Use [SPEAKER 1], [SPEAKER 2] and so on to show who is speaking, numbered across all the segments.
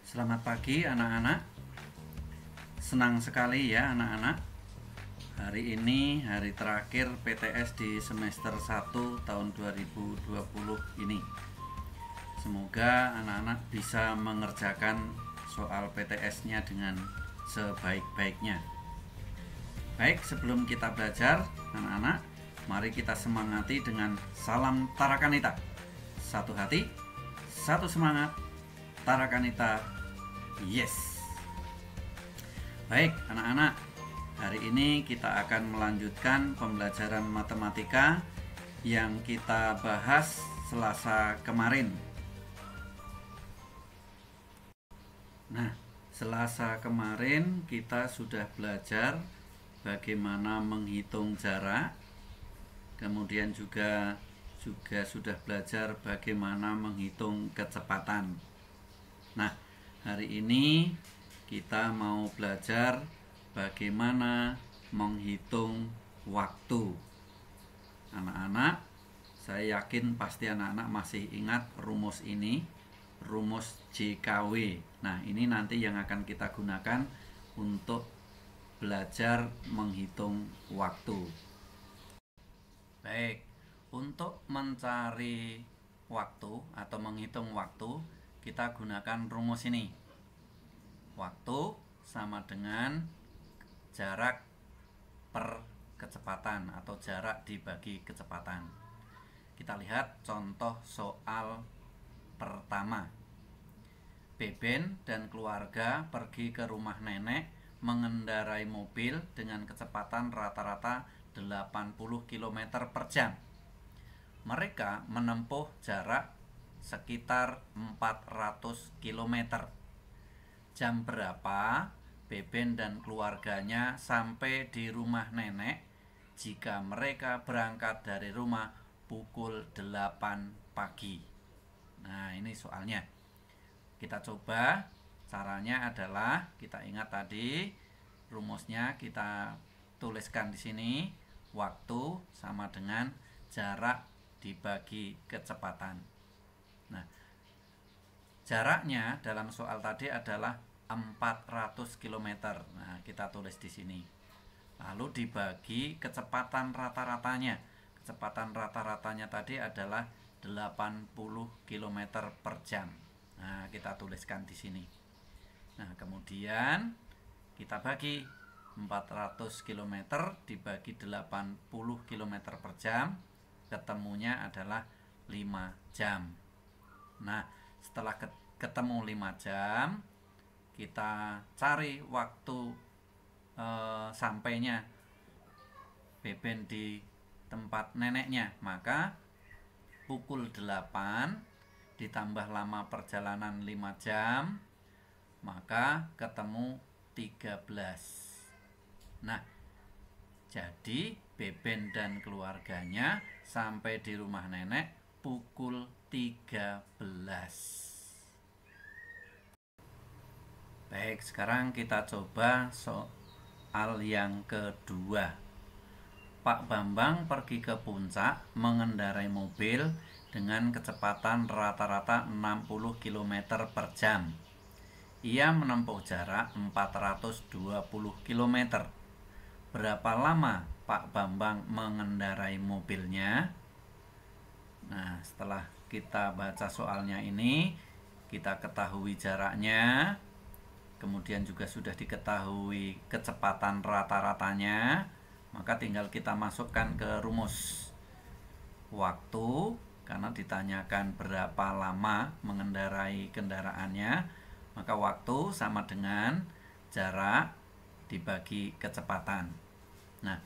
[SPEAKER 1] Selamat pagi anak-anak. Senang sekali ya anak-anak. Hari ini hari terakhir PTS di semester 1 tahun 2020 ini. Semoga anak-anak bisa mengerjakan soal PTS-nya dengan sebaik-baiknya. Baik, sebelum kita belajar anak-anak, mari kita semangati dengan salam Tarakanita. Satu hati, satu semangat, Tarakanita. Yes. Baik anak-anak, hari ini kita akan melanjutkan pembelajaran matematika yang kita bahas Selasa kemarin. Nah, Selasa kemarin kita sudah belajar bagaimana menghitung jarak. Kemudian juga sudah belajar bagaimana menghitung kecepatan. Nah, hari ini kita mau belajar bagaimana menghitung waktu. Anak-anak, saya yakin pasti anak-anak masih ingat rumus ini, rumus JKW. Nah, ini nanti yang akan kita gunakan untuk belajar menghitung waktu. Baik, untuk mencari waktu atau menghitung waktu, kita gunakan rumus ini. Waktu sama dengan jarak per kecepatan atau jarak dibagi kecepatan. Kita lihat contoh soal pertama. Beben dan keluarga pergi ke rumah nenek mengendarai mobil dengan kecepatan rata-rata 80 km per jam. Mereka menempuh jarak sekitar 400 km. Jam berapa Beben dan keluarganya sampai di rumah nenek jika mereka berangkat dari rumah pukul 8 pagi? Nah, ini soalnya. Kita coba. Caranya adalah kita ingat tadi rumusnya, kita tuliskan di sini. Waktu sama dengan jarak dibagi kecepatan. Nah, jaraknya dalam soal tadi adalah 400 km. Nah, kita tulis di sini. Lalu dibagi kecepatan rata-ratanya. Kecepatan rata-ratanya tadi adalah 80 km per jam. Nah, kita tuliskan di sini. Nah, kemudian kita bagi 400 km dibagi 80 km per jam, ketemunya adalah 5 jam. Nah, setelah ketemu 5 jam, kita cari waktu sampainya Beben di tempat neneknya. Maka pukul 8 ditambah lama perjalanan 5 jam, maka ketemu 13. Nah, jadi Beben dan keluarganya sampai di rumah nenek pukul 13. Baik, sekarang kita coba soal yang kedua. Pak Bambang pergi ke puncak mengendarai mobil dengan kecepatan rata-rata 60 km per jam. Ia menempuh jarak 420 km. Berapa lama Pak Bambang mengendarai mobilnya? Nah, setelah kita baca soalnya ini, kita ketahui jaraknya, kemudian juga sudah diketahui kecepatan rata-ratanya, maka tinggal kita masukkan ke rumus. Waktu, karena ditanyakan berapa lama mengendarai kendaraannya, maka waktu sama dengan jarak dibagi kecepatan. Nah,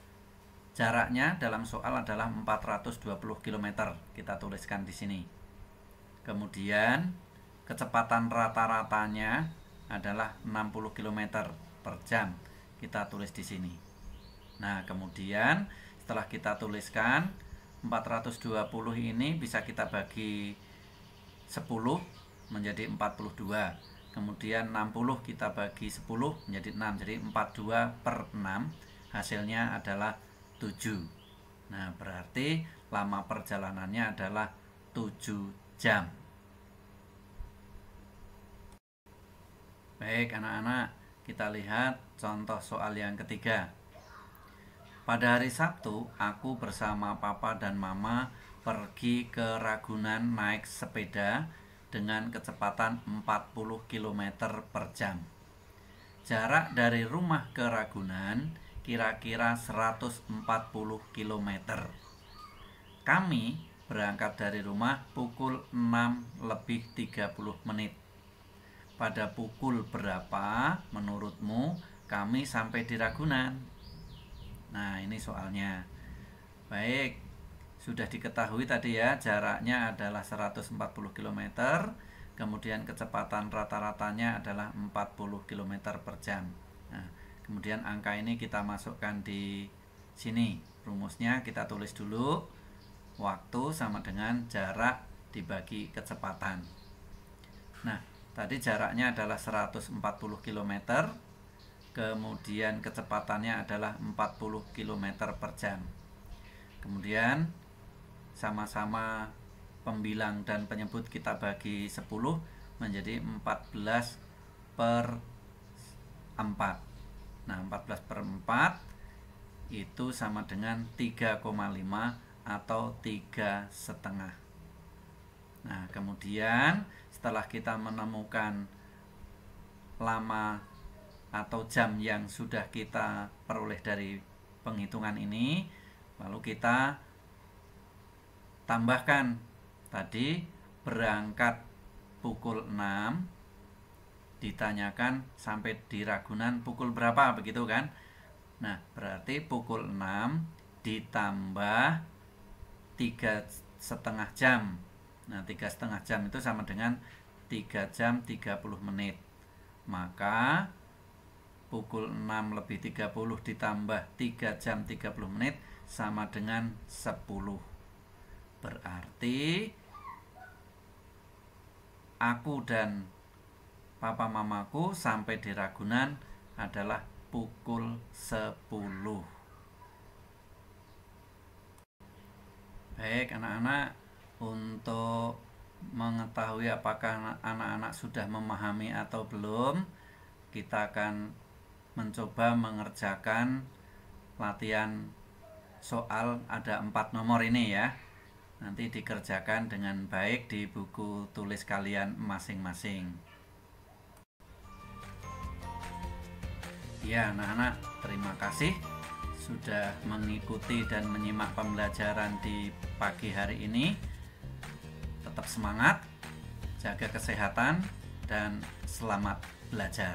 [SPEAKER 1] jaraknya dalam soal adalah 420 km. Kita tuliskan di sini. Kemudian kecepatan rata-ratanya adalah 60 km per jam. Kita tulis di sini. Nah, kemudian setelah kita tuliskan 420 ini bisa kita bagi 10 menjadi 42. Kemudian 60 kita bagi 10 menjadi 6. Jadi 42 per 6 hasilnya adalah 7. Nah, berarti lama perjalanannya adalah 7 jam. Baik anak-anak, kita lihat contoh soal yang ketiga. Pada hari Sabtu, aku bersama papa dan mama pergi ke Ragunan naik sepeda dengan kecepatan 40 km per jam. Jarak dari rumah ke Ragunan kira-kira 140 km. Kami berangkat dari rumah pukul 6:30 menit. Pada pukul berapa menurutmu kami sampai di Ragunan? Nah, ini soalnya. Baik, sudah diketahui tadi ya, jaraknya adalah 140 km, kemudian kecepatan rata-ratanya adalah 40 km per jam. Nah, kemudian angka ini kita masukkan di sini. Rumusnya kita tulis dulu. Waktu sama dengan jarak dibagi kecepatan. Nah, tadi jaraknya adalah 140 km, kemudian kecepatannya adalah 40 km per jam. Kemudian sama-sama pembilang dan penyebut kita bagi 10 menjadi 14 per 4. Nah, 14 per 4 itu sama dengan 3,5 atau 3,5. Nah, kemudian setelah kita menemukan lama atau jam yang sudah kita peroleh dari penghitungan ini, lalu kita tambahkan tadi berangkat pukul 6, ditanyakan sampai di Ragunan pukul berapa, begitu kan? Nah, berarti pukul 6 ditambah 3,5 jam. Nah, 3,5 jam itu sama dengan 3 jam 30 menit. Maka pukul 6:30 ditambah 3 jam 30 menit sama dengan 10. Berarti aku dan papa mamaku sampai di Ragunan adalah pukul 10. Baik anak-anak, untuk mengetahui apakah anak-anak sudah memahami atau belum, kita akan mencoba mengerjakan latihan soal ada 4 nomor ini ya. Nanti dikerjakan dengan baik di buku tulis kalian masing-masing. Ya anak-anak, terima kasih sudah mengikuti dan menyimak pembelajaran di pagi hari ini. Tetap semangat, jaga kesehatan, dan selamat belajar.